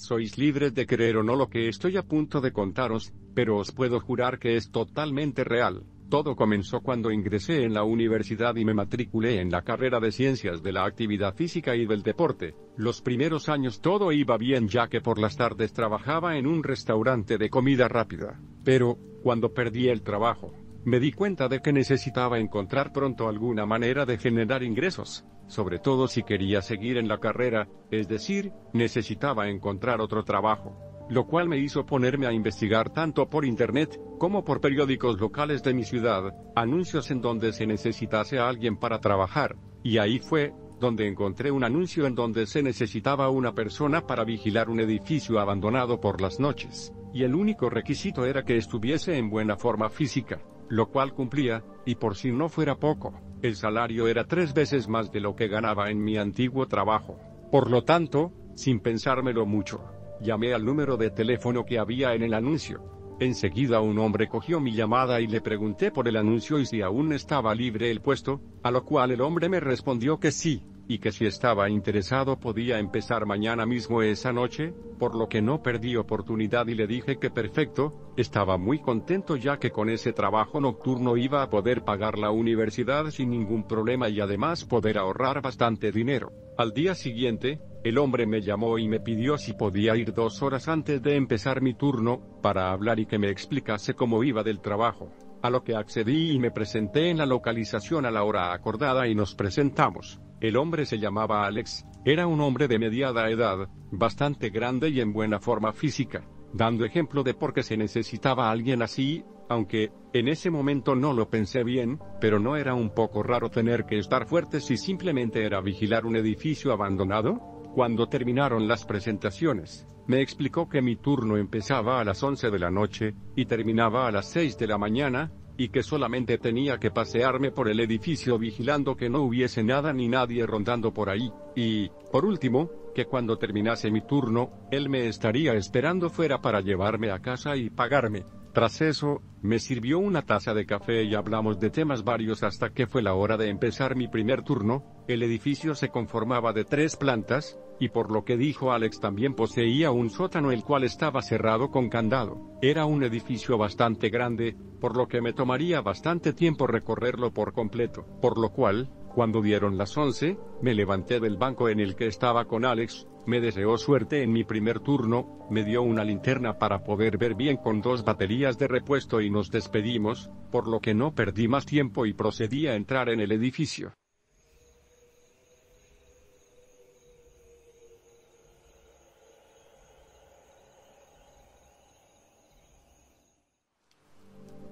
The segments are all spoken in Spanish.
Sois libres de creer o no lo que estoy a punto de contaros, pero os puedo jurar que es totalmente real. Todo comenzó cuando ingresé en la universidad y me matriculé en la carrera de Ciencias de la Actividad Física y del Deporte. Los primeros años todo iba bien ya que por las tardes trabajaba en un restaurante de comida rápida. Pero, cuando perdí el trabajo, me di cuenta de que necesitaba encontrar pronto alguna manera de generar ingresos, sobre todo si quería seguir en la carrera, es decir, necesitaba encontrar otro trabajo. Lo cual me hizo ponerme a investigar tanto por internet, como por periódicos locales de mi ciudad, anuncios en donde se necesitase a alguien para trabajar, y ahí fue donde encontré un anuncio en donde se necesitaba una persona para vigilar un edificio abandonado por las noches, y el único requisito era que estuviese en buena forma física, lo cual cumplía, y por si no fuera poco, el salario era 3 veces más de lo que ganaba en mi antiguo trabajo. Por lo tanto, sin pensármelo mucho, llamé al número de teléfono que había en el anuncio. Enseguida un hombre cogió mi llamada y le pregunté por el anuncio y si aún estaba libre el puesto, a lo cual el hombre me respondió que sí, y que si estaba interesado podía empezar mañana mismo esa noche, por lo que no perdí oportunidad y le dije que perfecto, estaba muy contento ya que con ese trabajo nocturno iba a poder pagar la universidad sin ningún problema y además poder ahorrar bastante dinero. Al día siguiente, el hombre me llamó y me pidió si podía ir 2 horas antes de empezar mi turno, para hablar y que me explicase cómo iba del trabajo. A lo que accedí y me presenté en la localización a la hora acordada y nos presentamos. El hombre se llamaba Alex, era un hombre de mediana edad, bastante grande y en buena forma física, dando ejemplo de por qué se necesitaba alguien así, aunque, en ese momento no lo pensé bien, pero ¿no era un poco raro tener que estar fuerte si simplemente era vigilar un edificio abandonado? Cuando terminaron las presentaciones, me explicó que mi turno empezaba a las 11 de la noche, y terminaba a las 6 de la mañana, y que solamente tenía que pasearme por el edificio vigilando que no hubiese nada ni nadie rondando por ahí, y, por último, que cuando terminase mi turno, él me estaría esperando fuera para llevarme a casa y pagarme. Tras eso, me sirvió una taza de café y hablamos de temas varios hasta que fue la hora de empezar mi primer turno. El edificio se conformaba de 3 plantas, y por lo que dijo Alex también poseía un sótano el cual estaba cerrado con candado. Era un edificio bastante grande, por lo que me tomaría bastante tiempo recorrerlo por completo, por lo cual, cuando dieron las 11, me levanté del banco en el que estaba con Alex, me deseó suerte en mi primer turno, me dio una linterna para poder ver bien con 2 baterías de repuesto y nos despedimos, por lo que no perdí más tiempo y procedí a entrar en el edificio.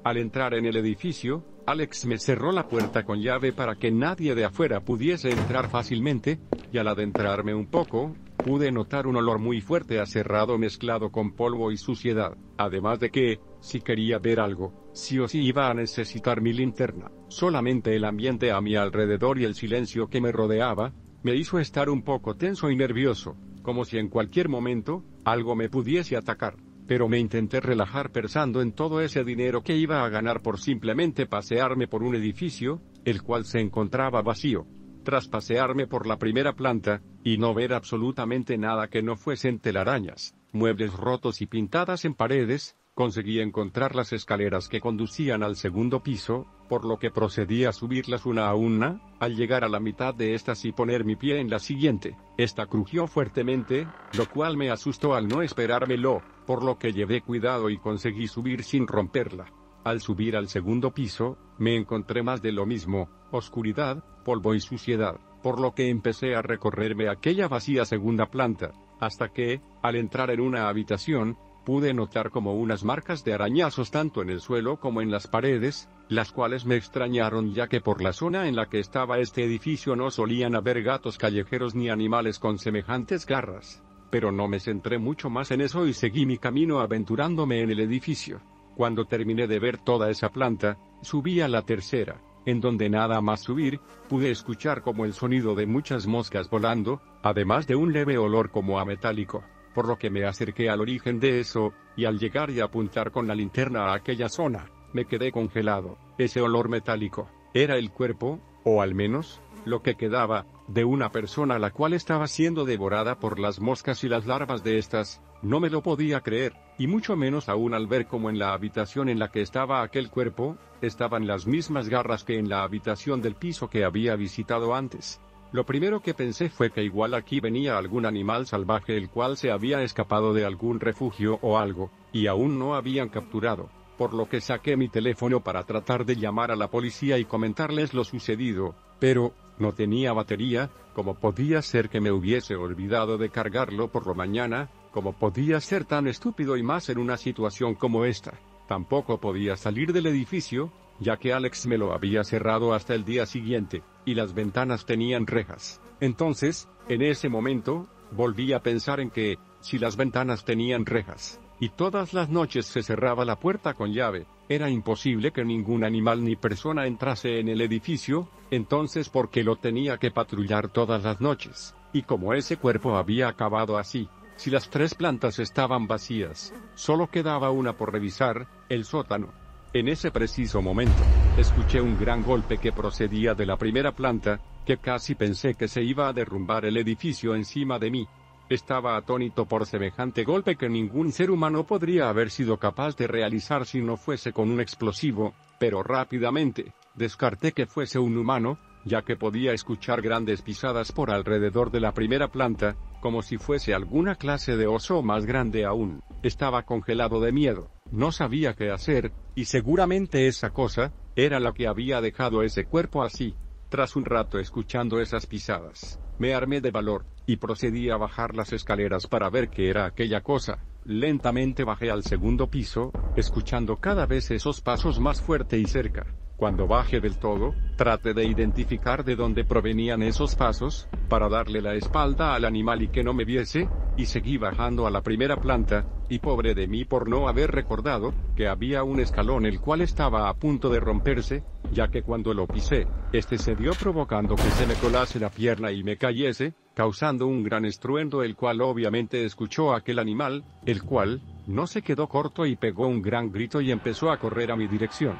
Al entrar en el edificio, Alex me cerró la puerta con llave para que nadie de afuera pudiese entrar fácilmente, y al adentrarme un poco, pude notar un olor muy fuerte a cerrado mezclado con polvo y suciedad, además de que, si quería ver algo, sí o sí iba a necesitar mi linterna. Solamente el ambiente a mi alrededor y el silencio que me rodeaba, me hizo estar un poco tenso y nervioso, como si en cualquier momento, algo me pudiese atacar. Pero me intenté relajar pensando en todo ese dinero que iba a ganar por simplemente pasearme por un edificio, el cual se encontraba vacío. Tras pasearme por la primera planta, y no ver absolutamente nada que no fuesen telarañas, muebles rotos y pintadas en paredes, conseguí encontrar las escaleras que conducían al segundo piso, por lo que procedí a subirlas una a una. Al llegar a la mitad de estas y poner mi pie en la siguiente, esta crujió fuertemente, lo cual me asustó al no esperármelo, por lo que llevé cuidado y conseguí subir sin romperla. Al subir al segundo piso, me encontré más de lo mismo, oscuridad, polvo y suciedad, por lo que empecé a recorrerme aquella vacía segunda planta, hasta que, al entrar en una habitación, pude notar como unas marcas de arañazos tanto en el suelo como en las paredes, las cuales me extrañaron ya que por la zona en la que estaba este edificio no solían haber gatos callejeros ni animales con semejantes garras. Pero no me centré mucho más en eso y seguí mi camino aventurándome en el edificio. Cuando terminé de ver toda esa planta, subí a la tercera, en donde nada más subir, pude escuchar como el sonido de muchas moscas volando, además de un leve olor como a metálico, por lo que me acerqué al origen de eso, y al llegar y apuntar con la linterna a aquella zona, me quedé congelado. Ese olor metálico, ¿era el cuerpo, o al menos, lo que quedaba, de una persona la cual estaba siendo devorada por las moscas y las larvas de estas. No me lo podía creer, y mucho menos aún al ver cómo en la habitación en la que estaba aquel cuerpo, estaban las mismas garras que en la habitación del piso que había visitado antes. Lo primero que pensé fue que igual aquí venía algún animal salvaje el cual se había escapado de algún refugio o algo, y aún no habían capturado, por lo que saqué mi teléfono para tratar de llamar a la policía y comentarles lo sucedido, pero no tenía batería. ¿Cómo podía ser que me hubiese olvidado de cargarlo por la mañana? ¿Cómo podía ser tan estúpido y más en una situación como esta? Tampoco podía salir del edificio, ya que Alex me lo había cerrado hasta el día siguiente, y las ventanas tenían rejas. Entonces, en ese momento, volví a pensar en que, si las ventanas tenían rejas, y todas las noches se cerraba la puerta con llave, era imposible que ningún animal ni persona entrase en el edificio. Entonces, ¿por qué lo tenía que patrullar todas las noches? Y como ese cuerpo había acabado así, si las 3 plantas estaban vacías, solo quedaba una por revisar, el sótano. En ese preciso momento, escuché un gran golpe que procedía de la primera planta, que casi pensé que se iba a derrumbar el edificio encima de mí. Estaba atónito por semejante golpe que ningún ser humano podría haber sido capaz de realizar si no fuese con un explosivo, pero rápidamente descarté que fuese un humano, ya que podía escuchar grandes pisadas por alrededor de la primera planta, como si fuese alguna clase de oso más grande aún. Estaba congelado de miedo, no sabía qué hacer, y seguramente esa cosa era la que había dejado ese cuerpo así. Tras un rato escuchando esas pisadas, me armé de valor, y procedí a bajar las escaleras para ver qué era aquella cosa. Lentamente bajé al segundo piso, escuchando cada vez esos pasos más fuerte y cerca. Cuando bajé del todo, traté de identificar de dónde provenían esos pasos, para darle la espalda al animal y que no me viese, y seguí bajando a la primera planta, y pobre de mí por no haber recordado, que había un escalón el cual estaba a punto de romperse, ya que cuando lo pisé, este cedió provocando que se me colase la pierna y me cayese, causando un gran estruendo el cual obviamente escuchó aquel animal, el cual, no se quedó corto y pegó un gran grito y empezó a correr a mi dirección.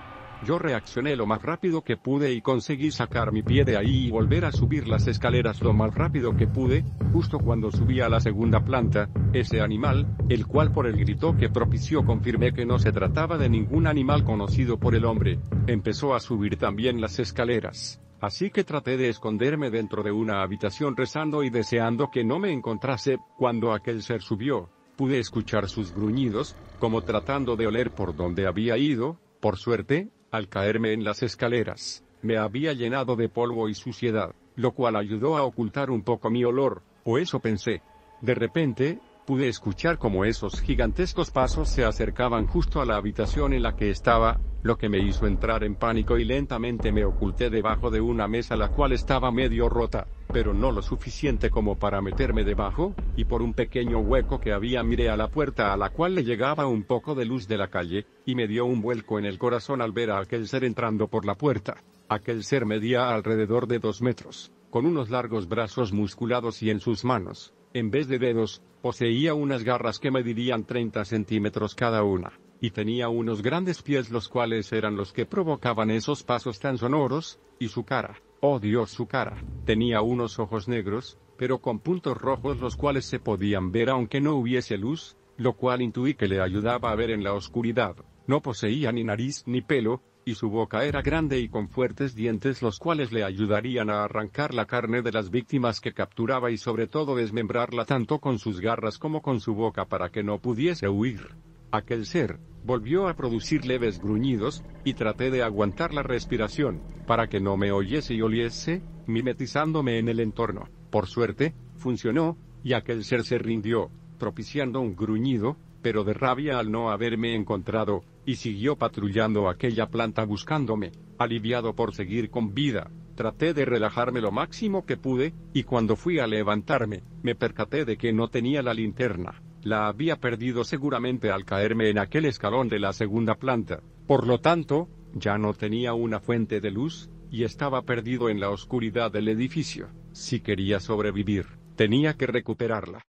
Yo reaccioné lo más rápido que pude y conseguí sacar mi pie de ahí y volver a subir las escaleras lo más rápido que pude. Justo cuando subí a la segunda planta, ese animal, el cual por el grito que propició confirmé que no se trataba de ningún animal conocido por el hombre, empezó a subir también las escaleras. Así que traté de esconderme dentro de una habitación rezando y deseando que no me encontrase. Cuando aquel ser subió, pude escuchar sus gruñidos, como tratando de oler por donde había ido. Por suerte, al caerme en las escaleras, me había llenado de polvo y suciedad, lo cual ayudó a ocultar un poco mi olor, o eso pensé. De repente, pude escuchar cómo esos gigantescos pasos se acercaban justo a la habitación en la que estaba, lo que me hizo entrar en pánico y lentamente me oculté debajo de una mesa la cual estaba medio rota, pero no lo suficiente como para meterme debajo, y por un pequeño hueco que había miré a la puerta a la cual le llegaba un poco de luz de la calle, y me dio un vuelco en el corazón al ver a aquel ser entrando por la puerta. Aquel ser medía alrededor de 2 metros, con unos largos brazos musculados y en sus manos, en vez de dedos, poseía unas garras que medirían 30 centímetros cada una, y tenía unos grandes pies los cuales eran los que provocaban esos pasos tan sonoros, y su cara, oh Dios, su cara, tenía unos ojos negros, pero con puntos rojos los cuales se podían ver aunque no hubiese luz, lo cual intuí que le ayudaba a ver en la oscuridad. No poseía ni nariz ni pelo, y su boca era grande y con fuertes dientes los cuales le ayudarían a arrancar la carne de las víctimas que capturaba y sobre todo desmembrarla tanto con sus garras como con su boca para que no pudiese huir. Aquel ser volvió a producir leves gruñidos, y traté de aguantar la respiración, para que no me oyese y oliese, mimetizándome en el entorno. Por suerte, funcionó, y aquel ser se rindió, propiciando un gruñido, pero de rabia al no haberme encontrado, y siguió patrullando aquella planta buscándome. Aliviado por seguir con vida, traté de relajarme lo máximo que pude, y cuando fui a levantarme, me percaté de que no tenía la linterna. La había perdido seguramente al caerme en aquel escalón de la segunda planta. Por lo tanto, ya no tenía una fuente de luz, y estaba perdido en la oscuridad del edificio. Si quería sobrevivir, tenía que recuperarla.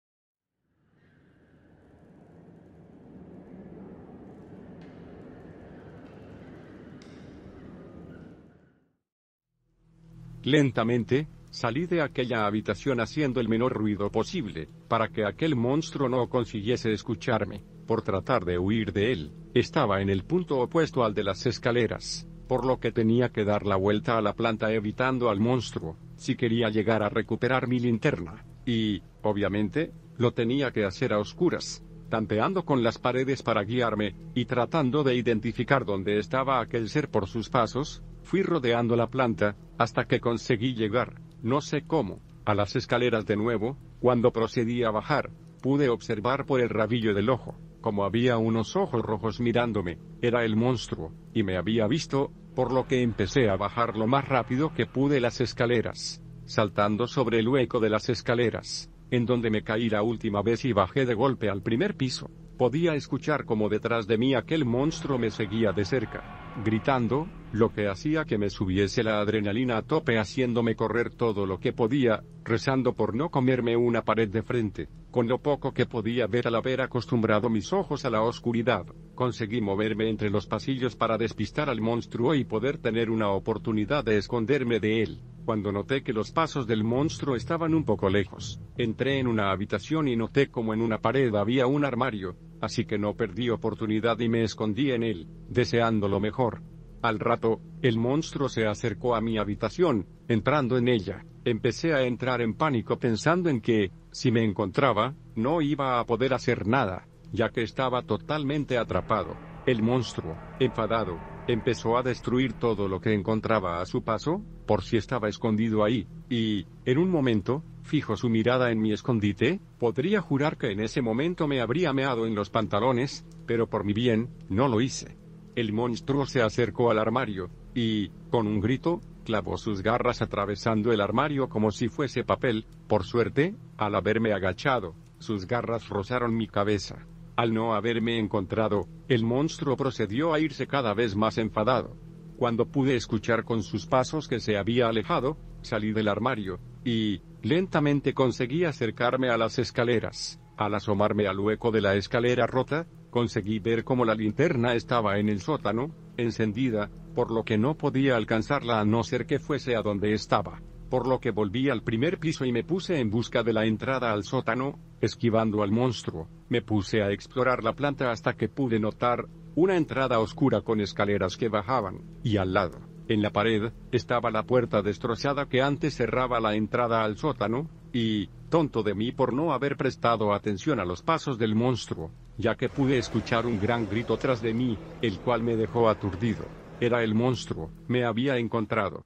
Lentamente, salí de aquella habitación haciendo el menor ruido posible, para que aquel monstruo no consiguiese escucharme. Por tratar de huir de él, estaba en el punto opuesto al de las escaleras, por lo que tenía que dar la vuelta a la planta evitando al monstruo, si quería llegar a recuperar mi linterna. Y, obviamente, lo tenía que hacer a oscuras, tanteando con las paredes para guiarme, y tratando de identificar dónde estaba aquel ser por sus pasos. Fui rodeando la planta, hasta que conseguí llegar, no sé cómo, a las escaleras de nuevo. Cuando procedí a bajar, pude observar por el rabillo del ojo, como había unos ojos rojos mirándome. Era el monstruo, y me había visto, por lo que empecé a bajar lo más rápido que pude las escaleras, saltando sobre el hueco de las escaleras, en donde me caí la última vez y bajé de golpe al primer piso. Podía escuchar como detrás de mí aquel monstruo me seguía de cerca, gritando, lo que hacía que me subiese la adrenalina a tope, haciéndome correr todo lo que podía, rezando por no comerme una pared de frente. Con lo poco que podía ver al haber acostumbrado mis ojos a la oscuridad, conseguí moverme entre los pasillos para despistar al monstruo y poder tener una oportunidad de esconderme de él. Cuando noté que los pasos del monstruo estaban un poco lejos, entré en una habitación y noté como en una pared había un armario, así que no perdí oportunidad y me escondí en él, deseando lo mejor. Al rato, el monstruo se acercó a mi habitación. Entrando en ella, empecé a entrar en pánico pensando en que, si me encontraba, no iba a poder hacer nada, ya que estaba totalmente atrapado. El monstruo, enfadado, empezó a destruir todo lo que encontraba a su paso, por si estaba escondido ahí, y, en un momento, fijó su mirada en mi escondite. Podría jurar que en ese momento me habría meado en los pantalones, pero por mi bien, no lo hice. El monstruo se acercó al armario, y, con un grito, clavó sus garras atravesando el armario como si fuese papel. Por suerte, al haberme agachado, sus garras rozaron mi cabeza. Al no haberme encontrado, el monstruo procedió a irse cada vez más enfadado. Cuando pude escuchar con sus pasos que se había alejado, salí del armario, y, lentamente conseguí acercarme a las escaleras. Al asomarme al hueco de la escalera rota, conseguí ver cómo la linterna estaba en el sótano, encendida, por lo que no podía alcanzarla a no ser que fuese a donde estaba. Por lo que volví al primer piso y me puse en busca de la entrada al sótano, esquivando al monstruo. Me puse a explorar la planta hasta que pude notar una entrada oscura con escaleras que bajaban, y al lado, en la pared, estaba la puerta destrozada que antes cerraba la entrada al sótano. Y, tonto de mí por no haber prestado atención a los pasos del monstruo, ya que pude escuchar un gran grito tras de mí, el cual me dejó aturdido. Era el monstruo, me había encontrado.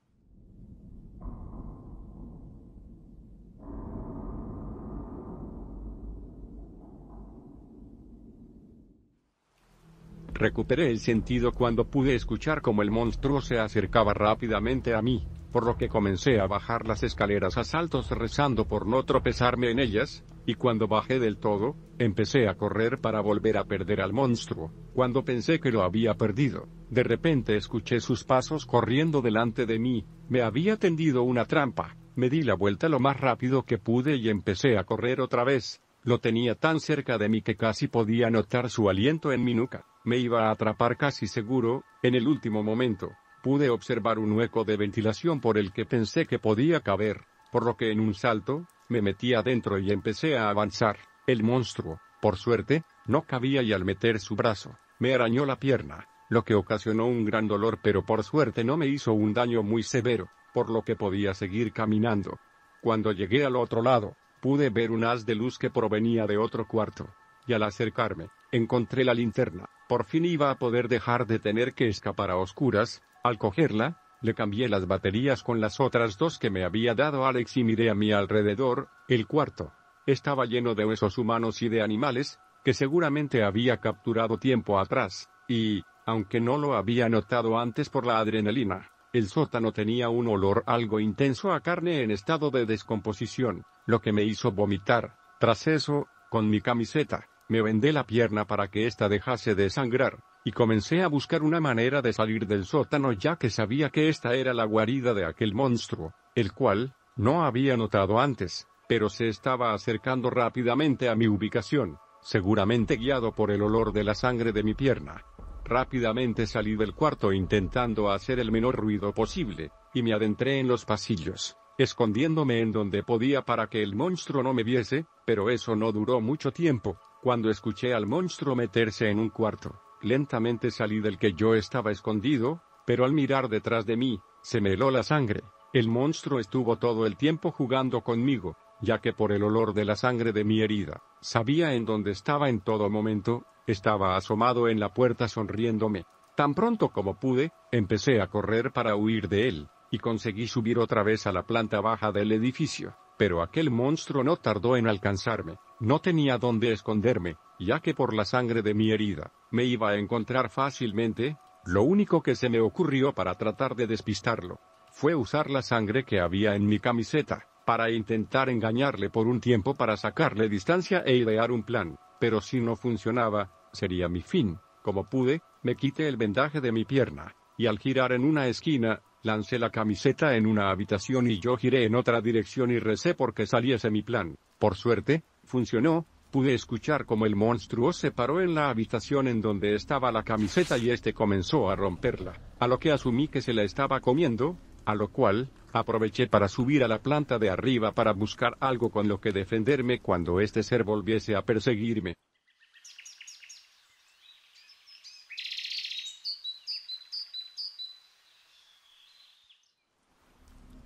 Recuperé el sentido cuando pude escuchar cómo el monstruo se acercaba rápidamente a mí, por lo que comencé a bajar las escaleras a saltos rezando por no tropezarme en ellas, y cuando bajé del todo, empecé a correr para volver a perder al monstruo. Cuando pensé que lo había perdido, de repente escuché sus pasos corriendo delante de mí. Me había tendido una trampa. Me di la vuelta lo más rápido que pude y empecé a correr otra vez. Lo tenía tan cerca de mí que casi podía notar su aliento en mi nuca. Me iba a atrapar casi seguro. En el último momento, pude observar un hueco de ventilación por el que pensé que podía caber, por lo que en un salto, me metí adentro y empecé a avanzar. El monstruo, por suerte, no cabía y al meter su brazo, me arañó la pierna, lo que ocasionó un gran dolor, pero por suerte no me hizo un daño muy severo, por lo que podía seguir caminando. Cuando llegué al otro lado, pude ver un haz de luz que provenía de otro cuarto, y al acercarme, encontré la linterna. Por fin iba a poder dejar de tener que escapar a oscuras. Al cogerla, le cambié las baterías con las otras dos que me había dado Alex y miré a mi alrededor. El cuarto estaba lleno de huesos humanos y de animales, que seguramente había capturado tiempo atrás, y, aunque no lo había notado antes por la adrenalina, el sótano tenía un olor algo intenso a carne en estado de descomposición, lo que me hizo vomitar. Tras eso, con mi camiseta, me vendé la pierna para que ésta dejase de sangrar, y comencé a buscar una manera de salir del sótano, ya que sabía que esta era la guarida de aquel monstruo, el cual no había notado antes, pero se estaba acercando rápidamente a mi ubicación, seguramente guiado por el olor de la sangre de mi pierna. Rápidamente salí del cuarto intentando hacer el menor ruido posible, y me adentré en los pasillos, escondiéndome en donde podía para que el monstruo no me viese, pero eso no duró mucho tiempo. Cuando escuché al monstruo meterse en un cuarto, lentamente salí del que yo estaba escondido, pero al mirar detrás de mí, se me heló la sangre. El monstruo estuvo todo el tiempo jugando conmigo, ya que por el olor de la sangre de mi herida, sabía en dónde estaba en todo momento. Estaba asomado en la puerta sonriéndome. Tan pronto como pude, empecé a correr para huir de él, y conseguí subir otra vez a la planta baja del edificio, pero aquel monstruo no tardó en alcanzarme. No tenía dónde esconderme, ya que por la sangre de mi herida, me iba a encontrar fácilmente. Lo único que se me ocurrió para tratar de despistarlo, fue usar la sangre que había en mi camiseta, para intentar engañarle por un tiempo para sacarle distancia e idear un plan, pero si no funcionaba, sería mi fin. Como pude, me quité el vendaje de mi pierna, y al girar en una esquina, lancé la camiseta en una habitación y yo giré en otra dirección y recé porque saliese mi plan. Por suerte, funcionó. Pude escuchar cómo el monstruo se paró en la habitación en donde estaba la camiseta y comenzó a romperla, a lo que asumí que se la estaba comiendo, a lo cual, aproveché para subir a la planta de arriba para buscar algo con lo que defenderme cuando este ser volviese a perseguirme.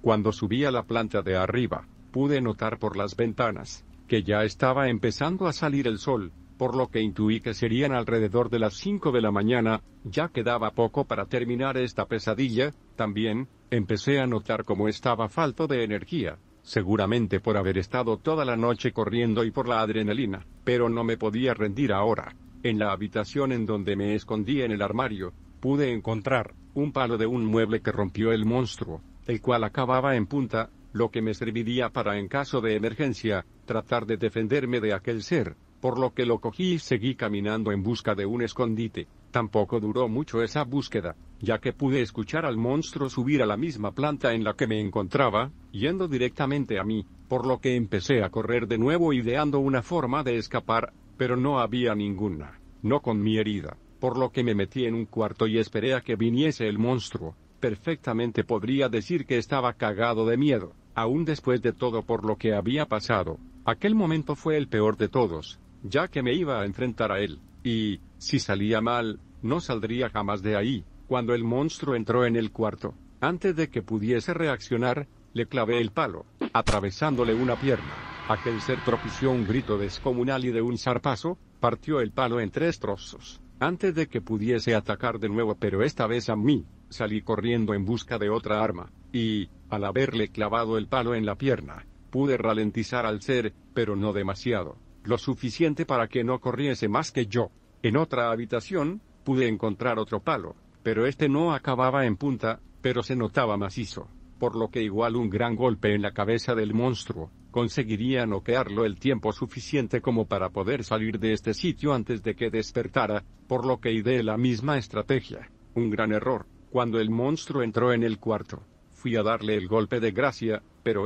Cuando subí a la planta de arriba, pude notar por las ventanas que ya estaba empezando a salir el sol, por lo que intuí que serían alrededor de las 5 de la mañana. Ya quedaba poco para terminar esta pesadilla. También, empecé a notar cómo estaba falto de energía, seguramente por haber estado toda la noche corriendo y por la adrenalina, pero no me podía rendir ahora. En la habitación en donde me escondí en el armario, pude encontrar un palo de un mueble que rompió el monstruo, el cual acababa en punta, lo que me serviría para, en caso de emergencia, tratar de defenderme de aquel ser, por lo que lo cogí y seguí caminando en busca de un escondite. Tampoco duró mucho esa búsqueda, ya que pude escuchar al monstruo subir a la misma planta en la que me encontraba, yendo directamente a mí, por lo que empecé a correr de nuevo ideando una forma de escapar, pero no había ninguna, no con mi herida, por lo que me metí en un cuarto y esperé a que viniese el monstruo. Perfectamente podría decir que estaba cagado de miedo, aún después de todo por lo que había pasado. Aquel momento fue el peor de todos, ya que me iba a enfrentar a él, y, si salía mal, no saldría jamás de ahí. Cuando el monstruo entró en el cuarto, antes de que pudiese reaccionar, le clavé el palo, atravesándole una pierna. Aquel ser propició un grito descomunal y de un zarpazo, partió el palo en 3 trozos, antes de que pudiese atacar de nuevo, pero esta vez a mí. Salí corriendo en busca de otra arma, y, al haberle clavado el palo en la pierna, pude ralentizar al ser, pero no demasiado, lo suficiente para que no corriese más que yo. En otra habitación, pude encontrar otro palo, pero no acababa en punta, pero se notaba macizo, por lo que igual un gran golpe en la cabeza del monstruo conseguiría noquearlo el tiempo suficiente como para poder salir de este sitio antes de que despertara, por lo que ideé la misma estrategia. Un gran error. Cuando el monstruo entró en el cuarto, fui a darle el golpe de gracia, pero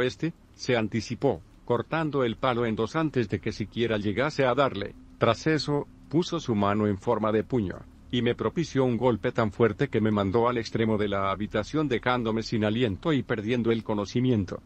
se anticipó, cortando el palo en 2 antes de que siquiera llegase a darle. Tras eso, puso su mano en forma de puño, y me propició un golpe tan fuerte que me mandó al extremo de la habitación dejándome sin aliento y perdiendo el conocimiento.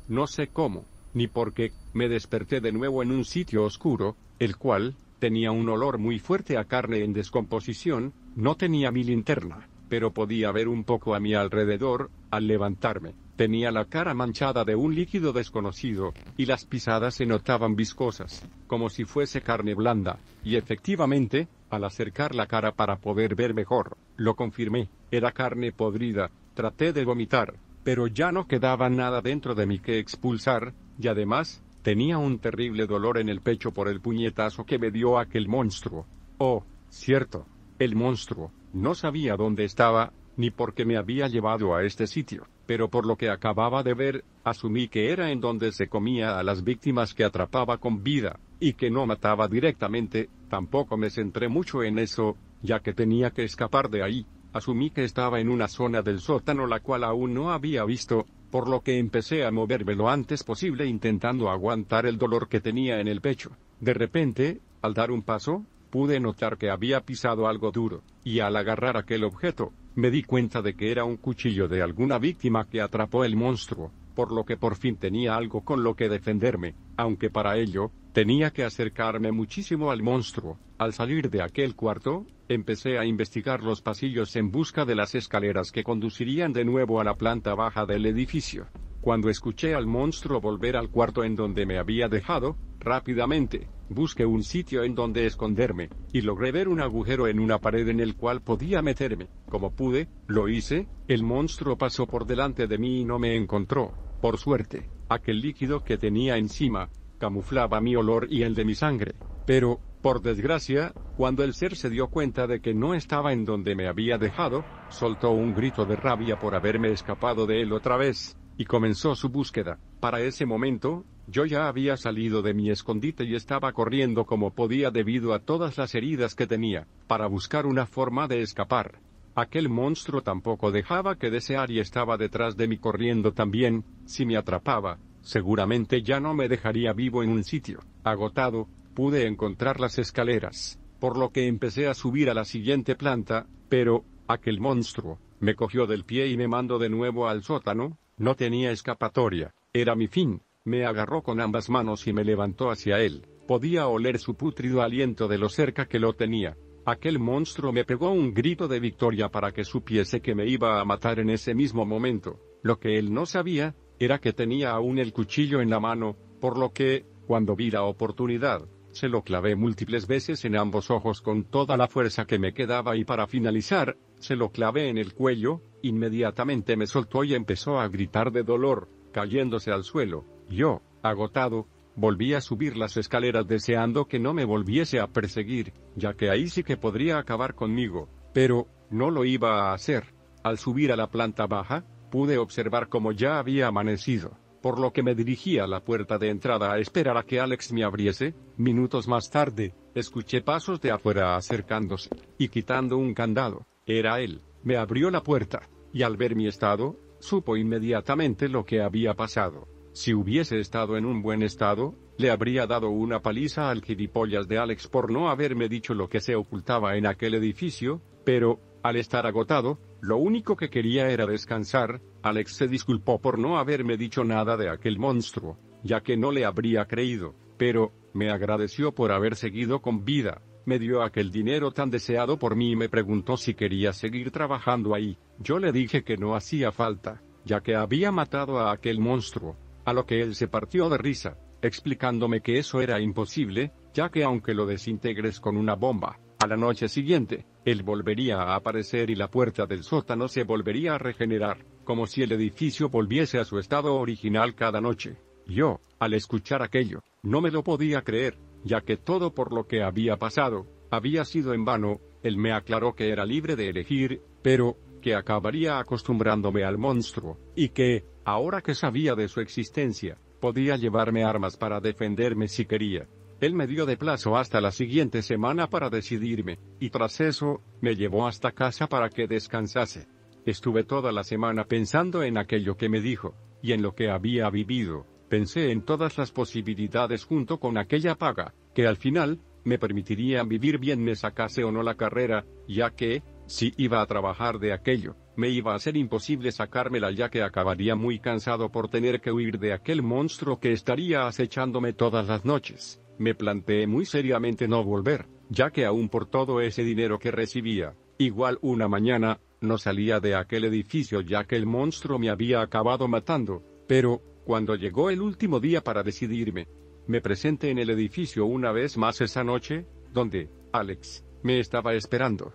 No sé cómo, ni por qué, me desperté de nuevo en un sitio oscuro, el cual tenía un olor muy fuerte a carne en descomposición. No tenía mi linterna, pero podía ver un poco a mi alrededor. Al levantarme, tenía la cara manchada de un líquido desconocido, y las pisadas se notaban viscosas, como si fuese carne blanda, y efectivamente, al acercar la cara para poder ver mejor, lo confirmé, era carne podrida. Traté de vomitar, pero ya no quedaba nada dentro de mí que expulsar, y además, tenía un terrible dolor en el pecho por el puñetazo que me dio aquel monstruo. Oh, cierto. El monstruo no sabía dónde estaba, ni por qué me había llevado a este sitio, pero por lo que acababa de ver, asumí que era en donde se comía a las víctimas que atrapaba con vida, y que no mataba directamente. Tampoco me centré mucho en eso, ya que tenía que escapar de ahí. Asumí que estaba en una zona del sótano la cual aún no había visto, por lo que empecé a moverme lo antes posible intentando aguantar el dolor que tenía en el pecho. De repente, al dar un paso, pude notar que había pisado algo duro, y al agarrar aquel objeto, me di cuenta de que era un cuchillo de alguna víctima que atrapó el monstruo, por lo que por fin tenía algo con lo que defenderme, aunque para ello, tenía que acercarme muchísimo al monstruo. Al salir de aquel cuarto, empecé a investigar los pasillos en busca de las escaleras que conducirían de nuevo a la planta baja del edificio. Cuando escuché al monstruo volver al cuarto en donde me había dejado, rápidamente, busqué un sitio en donde esconderme, y logré ver un agujero en una pared en el cual podía meterme. Como pude, lo hice, el monstruo pasó por delante de mí y no me encontró. Por suerte, aquel líquido que tenía encima, camuflaba mi olor y el de mi sangre. Pero, por desgracia, cuando el ser se dio cuenta de que no estaba en donde me había dejado, soltó un grito de rabia por haberme escapado de él otra vez, y comenzó su búsqueda. Para ese momento, yo ya había salido de mi escondite y estaba corriendo como podía debido a todas las heridas que tenía, para buscar una forma de escapar. Aquel monstruo tampoco dejaba que desear y estaba detrás de mí corriendo también. Si me atrapaba, seguramente ya no me dejaría vivo en un sitio. Agotado, pude encontrar las escaleras, por lo que empecé a subir a la siguiente planta, pero, aquel monstruo, me cogió del pie y me mandó de nuevo al sótano. No tenía escapatoria, era mi fin. Me agarró con ambas manos y me levantó hacia él. Podía oler su pútrido aliento de lo cerca que lo tenía. Aquel monstruo me pegó un grito de victoria para que supiese que me iba a matar en ese mismo momento. Lo que él no sabía, era que tenía aún el cuchillo en la mano, por lo que, cuando vi la oportunidad, se lo clavé múltiples veces en ambos ojos con toda la fuerza que me quedaba y para finalizar, se lo clavé en el cuello. Inmediatamente me soltó y empezó a gritar de dolor, cayéndose al suelo. Yo, agotado, volví a subir las escaleras deseando que no me volviese a perseguir, ya que ahí sí que podría acabar conmigo, pero, no lo iba a hacer. Al subir a la planta baja, pude observar cómo ya había amanecido, por lo que me dirigí a la puerta de entrada a esperar a que Alex me abriese. Minutos más tarde, escuché pasos de afuera acercándose, y quitando un candado. Era él. Me abrió la puerta, y al ver mi estado, supo inmediatamente lo que había pasado. Si hubiese estado en un buen estado, le habría dado una paliza al gilipollas de Alex por no haberme dicho lo que se ocultaba en aquel edificio, pero, al estar agotado, lo único que quería era descansar. Alex se disculpó por no haberme dicho nada de aquel monstruo, ya que no le habría creído, pero, me agradeció por haber seguido con vida. Me dio aquel dinero tan deseado por mí y me preguntó si quería seguir trabajando ahí. Yo le dije que no hacía falta, ya que había matado a aquel monstruo, a lo que él se partió de risa, explicándome que eso era imposible, ya que aunque lo desintegres con una bomba, a la noche siguiente, él volvería a aparecer y la puerta del sótano se volvería a regenerar, como si el edificio volviese a su estado original cada noche. Yo, al escuchar aquello, no me lo podía creer, ya que todo por lo que había pasado, había sido en vano. Él me aclaró que era libre de elegir, pero, que acabaría acostumbrándome al monstruo, y que, ahora que sabía de su existencia, podía llevarme armas para defenderme si quería. Él me dio de plazo hasta la siguiente semana para decidirme, y tras eso, me llevó hasta casa para que descansase. Estuve toda la semana pensando en aquello que me dijo, y en lo que había vivido. Pensé en todas las posibilidades junto con aquella paga, que al final, me permitiría vivir bien me sacase o no la carrera, ya que, si iba a trabajar de aquello, me iba a ser imposible sacármela ya que acabaría muy cansado por tener que huir de aquel monstruo que estaría acechándome todas las noches. Me planteé muy seriamente no volver, ya que aún por todo ese dinero que recibía, igual una mañana, no salía de aquel edificio ya que el monstruo me había acabado matando. Pero, cuando llegó el último día para decidirme, me presenté en el edificio una vez más esa noche, donde Alex me estaba esperando.